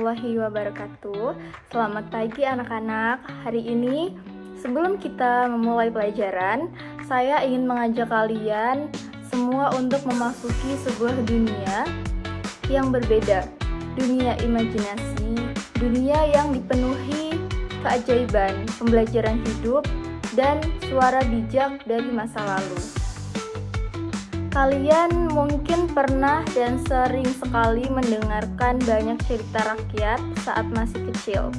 warahmatullahi wabarakatuh. Selamat pagi anak-anak. Hari ini sebelum kita memulai pelajaran, saya ingin mengajak kalian semua untuk memasuki sebuah dunia yang berbeda. Dunia imajinasi, dunia yang dipenuhi keajaiban, pembelajaran hidup, dan suara bijak dari masa lalu. Kalian mungkin pernah dan sering sekali mendengarkan banyak cerita rakyat saat masih kecil.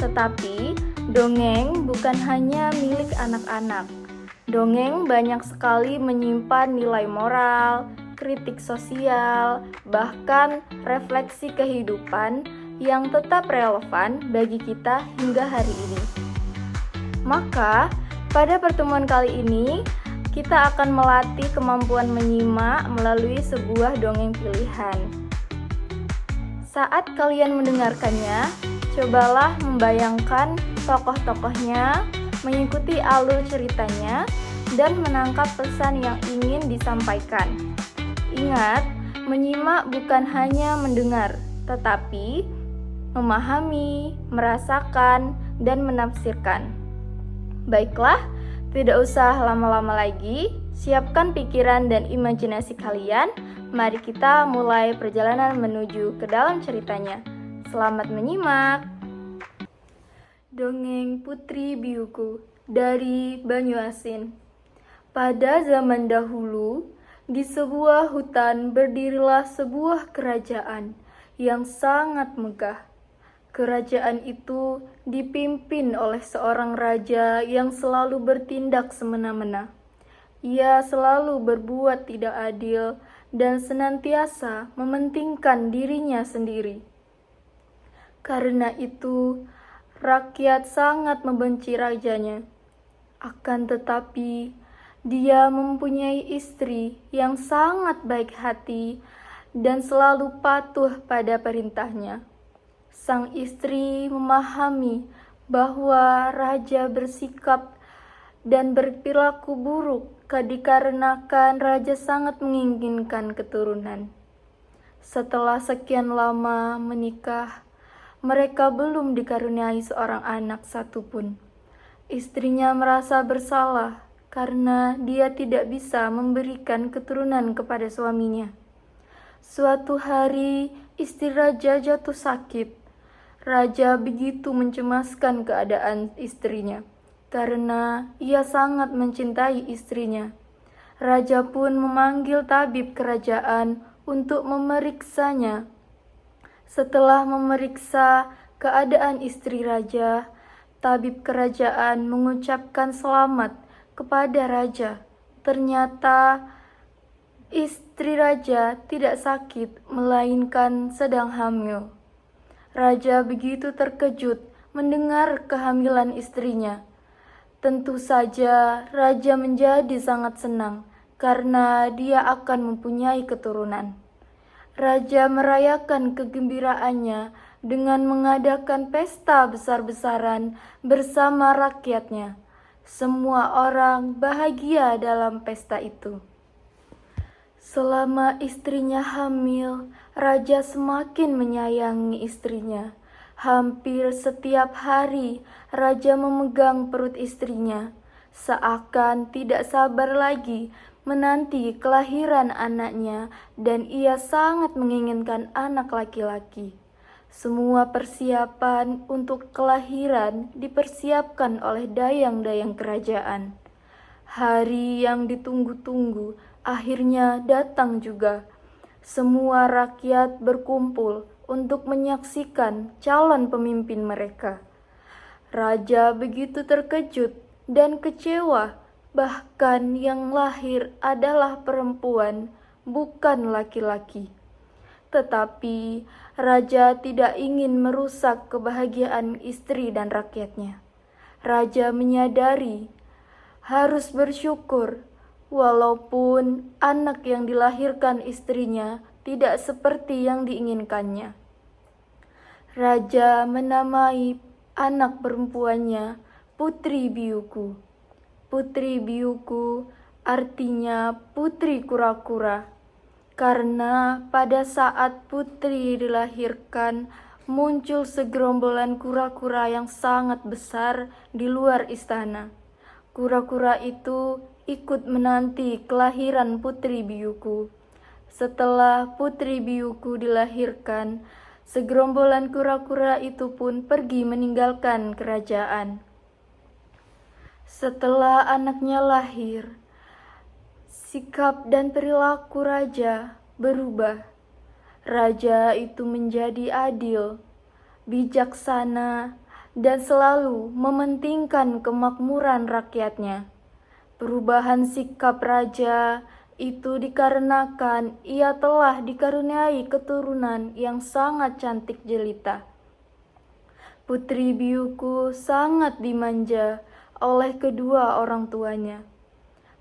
Tetapi, dongeng bukan hanya milik anak-anak. Dongeng banyak sekali menyimpan nilai moral, kritik sosial, bahkan refleksi kehidupan yang tetap relevan bagi kita hingga hari ini. Maka, pada pertemuan kali ini, kita akan melatih kemampuan menyimak melalui sebuah dongeng pilihan. Saat kalian mendengarkannya, cobalah membayangkan tokoh-tokohnya, mengikuti alur ceritanya, dan menangkap pesan yang ingin disampaikan. Ingat, menyimak bukan hanya mendengar, tetapi memahami, merasakan, dan menafsirkan. Baiklah, tidak usah lama-lama lagi, siapkan pikiran dan imajinasi kalian. Mari kita mulai perjalanan menuju ke dalam ceritanya. Selamat menyimak. Dongeng Putri Biuku dari Banyuasin. Pada zaman dahulu, di sebuah hutan berdirilah sebuah kerajaan yang sangat megah. Kerajaan itu dipimpin oleh seorang raja yang selalu bertindak semena-mena. Ia selalu berbuat tidak adil dan senantiasa mementingkan dirinya sendiri. Karena itu, rakyat sangat membenci rajanya. Akan tetapi, dia mempunyai istri yang sangat baik hati dan selalu patuh pada perintahnya. Sang istri memahami bahwa raja bersikap dan berperilaku buruk dikarenakan raja sangat menginginkan keturunan. Setelah sekian lama menikah, mereka belum dikaruniai seorang anak satupun. Istrinya merasa bersalah karena dia tidak bisa memberikan keturunan kepada suaminya. Suatu hari, istri raja jatuh sakit. Raja begitu mencemaskan keadaan istrinya, karena ia sangat mencintai istrinya. Raja pun memanggil tabib kerajaan untuk memeriksanya. Setelah memeriksa keadaan istri raja, tabib kerajaan mengucapkan selamat kepada raja. Ternyata istri raja tidak sakit, melainkan sedang hamil. Raja begitu terkejut mendengar kehamilan istrinya. Tentu saja raja menjadi sangat senang karena dia akan mempunyai keturunan. Raja merayakan kegembiraannya dengan mengadakan pesta besar-besaran bersama rakyatnya. Semua orang bahagia dalam pesta itu. Selama istrinya hamil, raja semakin menyayangi istrinya. Hampir setiap hari, raja memegang perut istrinya, seakan tidak sabar lagi menanti kelahiran anaknya, dan ia sangat menginginkan anak laki-laki. Semua persiapan untuk kelahiran dipersiapkan oleh dayang-dayang kerajaan. Hari yang ditunggu-tunggu akhirnya datang juga. Semua rakyat berkumpul untuk menyaksikan calon pemimpin mereka. Raja begitu terkejut dan kecewa, bahkan yang lahir adalah perempuan, bukan laki-laki. Tetapi raja tidak ingin merusak kebahagiaan istri dan rakyatnya. Raja menyadari harus bersyukur walaupun anak yang dilahirkan istrinya tidak seperti yang diinginkannya. Raja menamai anak perempuannya Putri Biuku. Putri Biuku artinya putri kura-kura, karena pada saat putri dilahirkan, muncul segerombolan kura-kura yang sangat besar di luar istana. Kura-kura itu ikut menanti kelahiran putri biuku. Setelah putri biuku dilahirkan, segerombolan kura-kura itu pun pergi meninggalkan kerajaan. Setelah anaknya lahir, sikap dan perilaku raja berubah. Raja itu menjadi adil, bijaksana, dan selalu mementingkan kemakmuran rakyatnya. Perubahan sikap raja itu dikarenakan ia telah dikaruniai keturunan yang sangat cantik jelita. Putri biuku sangat dimanja oleh kedua orang tuanya.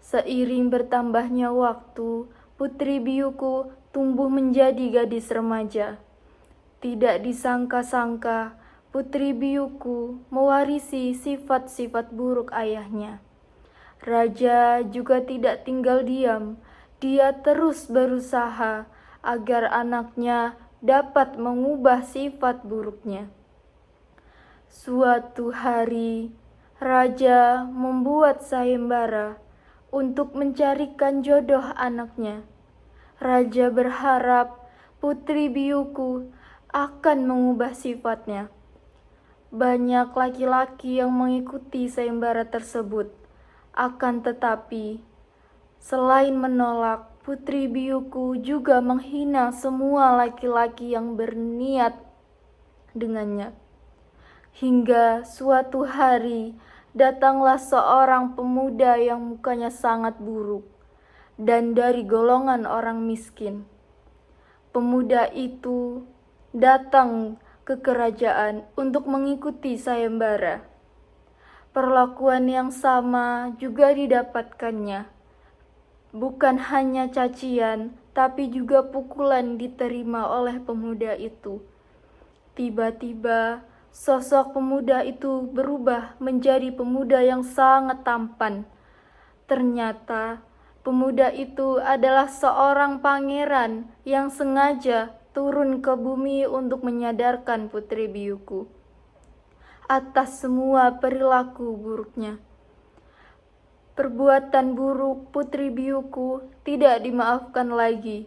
Seiring bertambahnya waktu, putri biuku tumbuh menjadi gadis remaja. Tidak disangka-sangka, putri biuku mewarisi sifat-sifat buruk ayahnya. Raja juga tidak tinggal diam. Dia terus berusaha agar anaknya dapat mengubah sifat buruknya. Suatu hari, raja membuat sayembara untuk mencarikan jodoh anaknya. Raja berharap putri biuku akan mengubah sifatnya. Banyak laki-laki yang mengikuti sayembara tersebut. Akan tetapi, selain menolak, putri biuku juga menghina semua laki-laki yang berniat dengannya. Hingga suatu hari, datanglah seorang pemuda yang mukanya sangat buruk dan dari golongan orang miskin. Pemuda itu datang ke kerajaan untuk mengikuti sayembara. Perlakuan yang sama juga didapatkannya. Bukan hanya cacian, tapi juga pukulan diterima oleh pemuda itu. Tiba-tiba, sosok pemuda itu berubah menjadi pemuda yang sangat tampan. Ternyata, pemuda itu adalah seorang pangeran yang sengaja turun ke bumi untuk menyadarkan putri biuku atas semua perilaku buruknya. Perbuatan buruk putri biuku tidak dimaafkan lagi.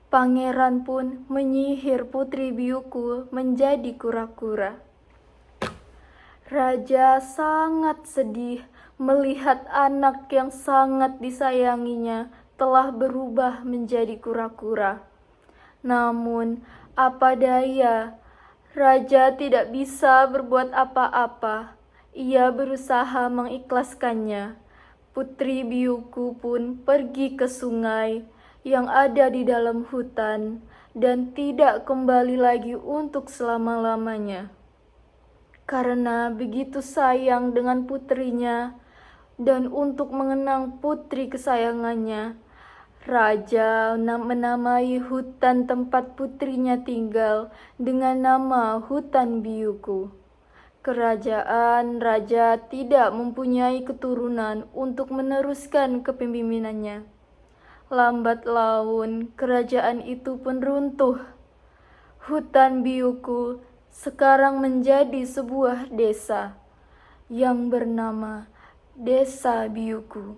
Pangeran pun menyihir putri biuku menjadi kura-kura. Raja sangat sedih melihat anak yang sangat disayanginya telah berubah menjadi kura-kura. Namun, apa daya, raja tidak bisa berbuat apa-apa. Ia berusaha mengikhlaskannya. Putri biuku pun pergi ke sungai yang ada di dalam hutan dan tidak kembali lagi untuk selama-lamanya. Karena begitu sayang dengan putrinya dan untuk mengenang putri kesayangannya, raja menamai hutan tempat putrinya tinggal dengan nama hutan biuku. Kerajaan raja tidak mempunyai keturunan untuk meneruskan kepemimpinannya. Lambat laun kerajaan itu pun runtuh. Hutan biuku sekarang menjadi sebuah desa yang bernama Desa Biuku.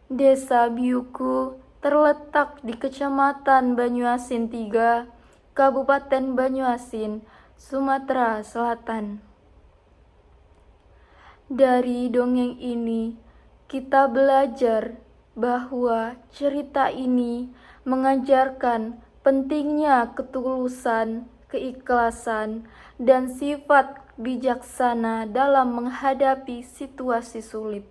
Desa Biuku terletak di Kecamatan Banyuasin 3, Kabupaten Banyuasin, Sumatera Selatan. Dari dongeng ini, kita belajar bahwa cerita ini mengajarkan pentingnya ketulusan, keikhlasan, dan sifat bijaksana dalam menghadapi situasi sulit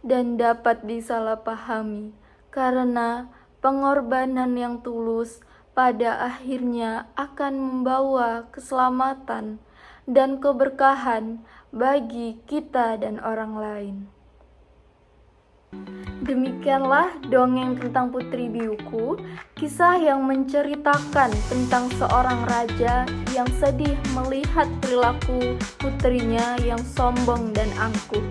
dan dapat disalahpahami karena pengorbanan yang tulus pada akhirnya akan membawa keselamatan dan keberkahan bagi kita dan orang lain. Demikianlah dongeng tentang Putri Biuku, kisah yang menceritakan tentang seorang raja yang sedih melihat perilaku putrinya yang sombong dan angkuh.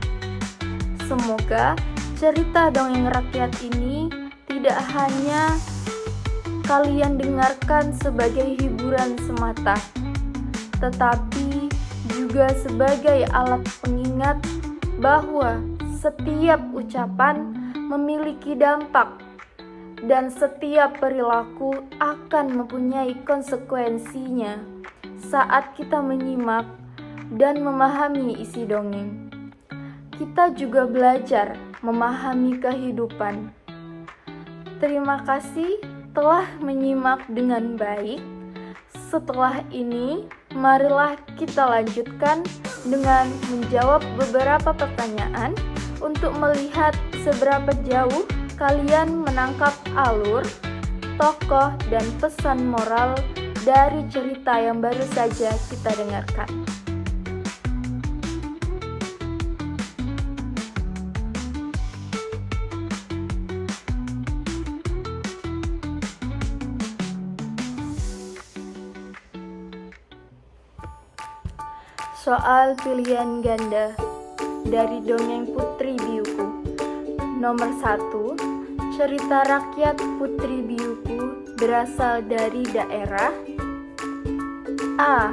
Semoga cerita dongeng rakyat ini tidak hanya kalian dengarkan sebagai hiburan semata, tetapi juga sebagai alat pengingat bahwa setiap ucapan memiliki dampak dan setiap perilaku akan mempunyai konsekuensinya saat kita menyimak dan memahami isi dongeng. Kita juga belajar memahami kehidupan. Terima kasih telah menyimak dengan baik. Setelah ini, marilah kita lanjutkan dengan menjawab beberapa pertanyaan untuk melihat seberapa jauh kalian menangkap alur, tokoh, dan pesan moral dari cerita yang baru saja kita dengarkan. Soal pilihan ganda dari dongeng Putri Biuku. Nomor 1, cerita rakyat Putri Biuku berasal dari daerah A.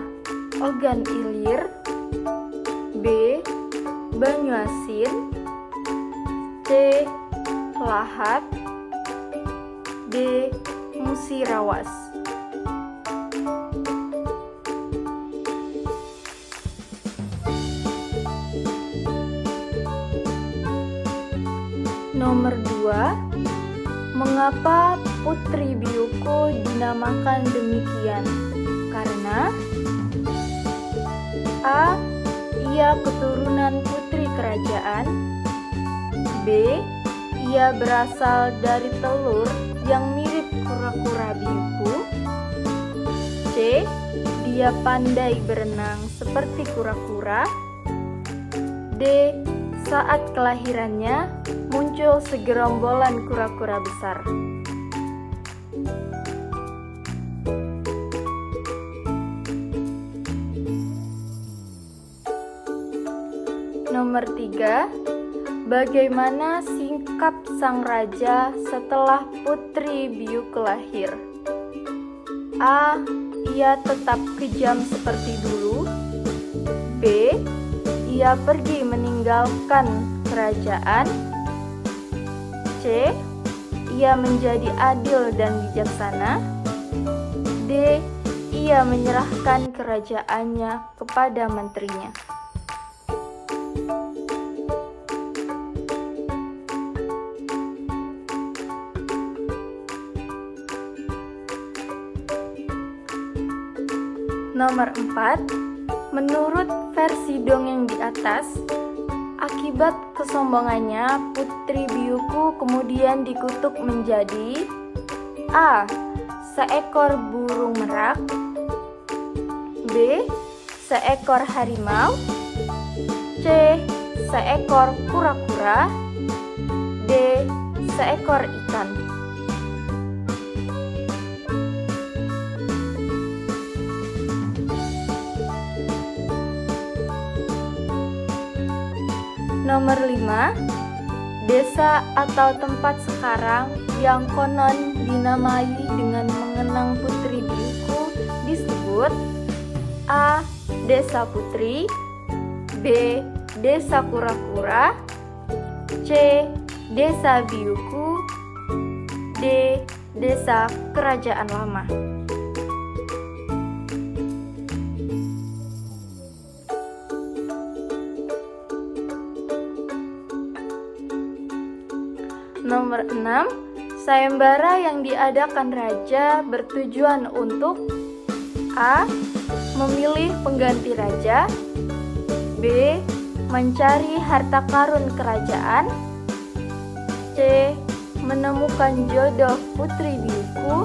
Ogan Ilir, B. Banyuasin, C. Lahat, D. Musirawas. Nomor 2, mengapa Putri Biuku dinamakan demikian? Karena A. Ia keturunan putri kerajaan, B. Ia berasal dari telur yang mirip kura-kura biuku, C. Dia pandai berenang seperti kura-kura, D. Saat kelahirannya muncul segerombolan kura-kura besar. Nomor 3, bagaimana sikap sang raja setelah Putri Biuku lahir? A. Ia tetap kejam seperti dulu, B. Ia pergi meninggalkan kerajaan, C. Ia menjadi adil dan bijaksana, D. Ia menyerahkan kerajaannya kepada menterinya. Nomor 4, menurut versi dongeng di atas, akibat kesombongannya Putri Biuku kemudian dikutuk menjadi A. Seekor burung merak, B. Seekor harimau, C. Seekor kura-kura, D. Seekor ikan. Nomor 5, desa atau tempat sekarang yang konon dinamai dengan mengenang Putri Biuku disebut A. Desa Putri, B. Desa Kura-kura, C. Desa Biuku, D. Desa Kerajaan Lama. Nomor 6, sayembara yang diadakan raja bertujuan untuk A. Memilih pengganti raja, B. Mencari harta karun kerajaan, C. Menemukan jodoh Putri Biuku,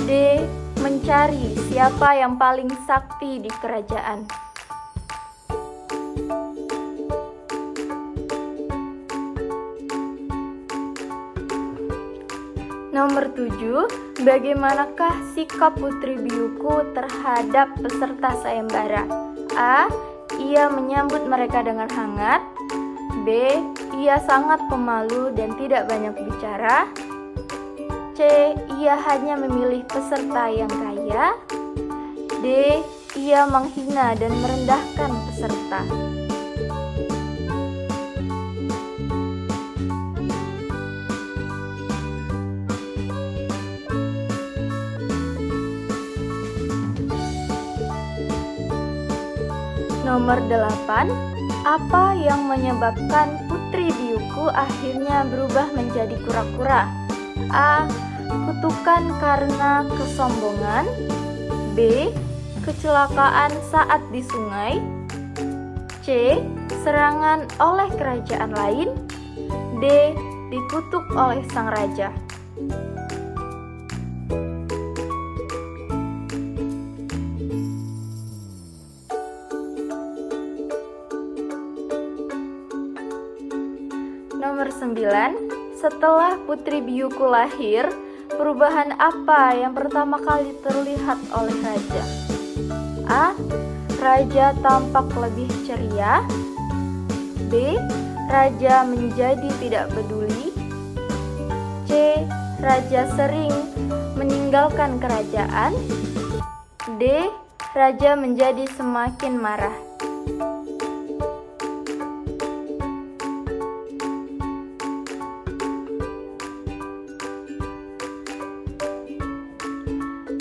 D. Mencari siapa yang paling sakti di kerajaan. Nomor 7, bagaimanakah sikap Putri Biuku terhadap peserta sayembara? A. Ia menyambut mereka dengan hangat, B. Ia sangat pemalu dan tidak banyak bicara, C. Ia hanya memilih peserta yang kaya, D. ia menghina dan merendahkan peserta. Nomor 8. Apa yang menyebabkan Putri Biuku akhirnya berubah menjadi kura-kura? A. Kutukan karena kesombongan. B. Kecelakaan saat di sungai. C. Serangan oleh kerajaan lain. D. Dikutuk oleh sang raja. Nomor 9. Setelah Putri Biuku lahir, perubahan apa yang pertama kali terlihat oleh raja? A. Raja tampak lebih ceria. B. Raja menjadi tidak peduli. C. Raja sering meninggalkan kerajaan. D. Raja menjadi semakin marah.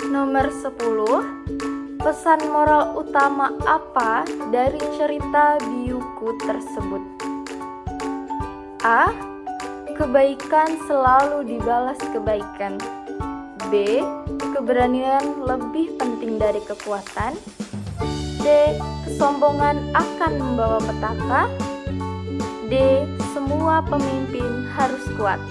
Nomor 10. Pesan moral utama apa dari cerita Biuku tersebut? A. Kebaikan selalu dibalas kebaikan. B. Keberanian lebih penting dari kekuatan. D. Kesombongan akan membawa petaka. D. Semua pemimpin harus kuat.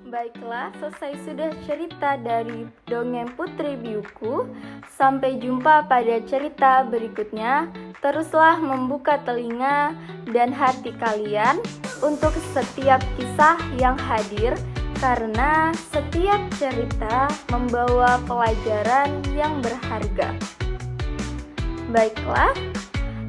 Baiklah, selesai sudah cerita dari dongeng Putri Biuku. Sampai jumpa pada cerita berikutnya. Teruslah membuka telinga dan hati kalian untuk setiap kisah yang hadir, karena setiap cerita membawa pelajaran yang berharga. Baiklah,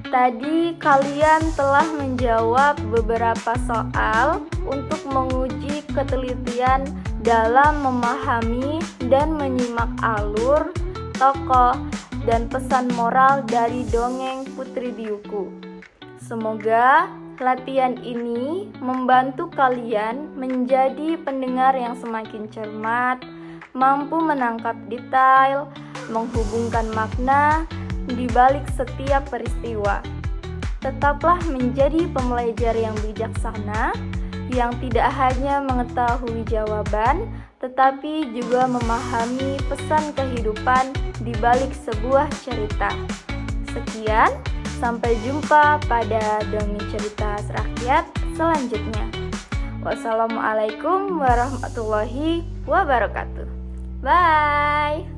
tadi kalian telah menjawab beberapa soal untuk menguji ketelitian dalam memahami dan menyimak alur, tokoh, dan pesan moral dari dongeng Putri Biuku. Semoga latihan ini membantu kalian menjadi pendengar yang semakin cermat, mampu menangkap detail, menghubungkan makna di balik setiap peristiwa. Tetaplah menjadi pembelajar yang bijaksana, yang tidak hanya mengetahui jawaban, tetapi juga memahami pesan kehidupan di balik sebuah cerita. Sekian, sampai jumpa pada dongeng cerita rakyat selanjutnya. Wassalamualaikum warahmatullahi wabarakatuh. Bye.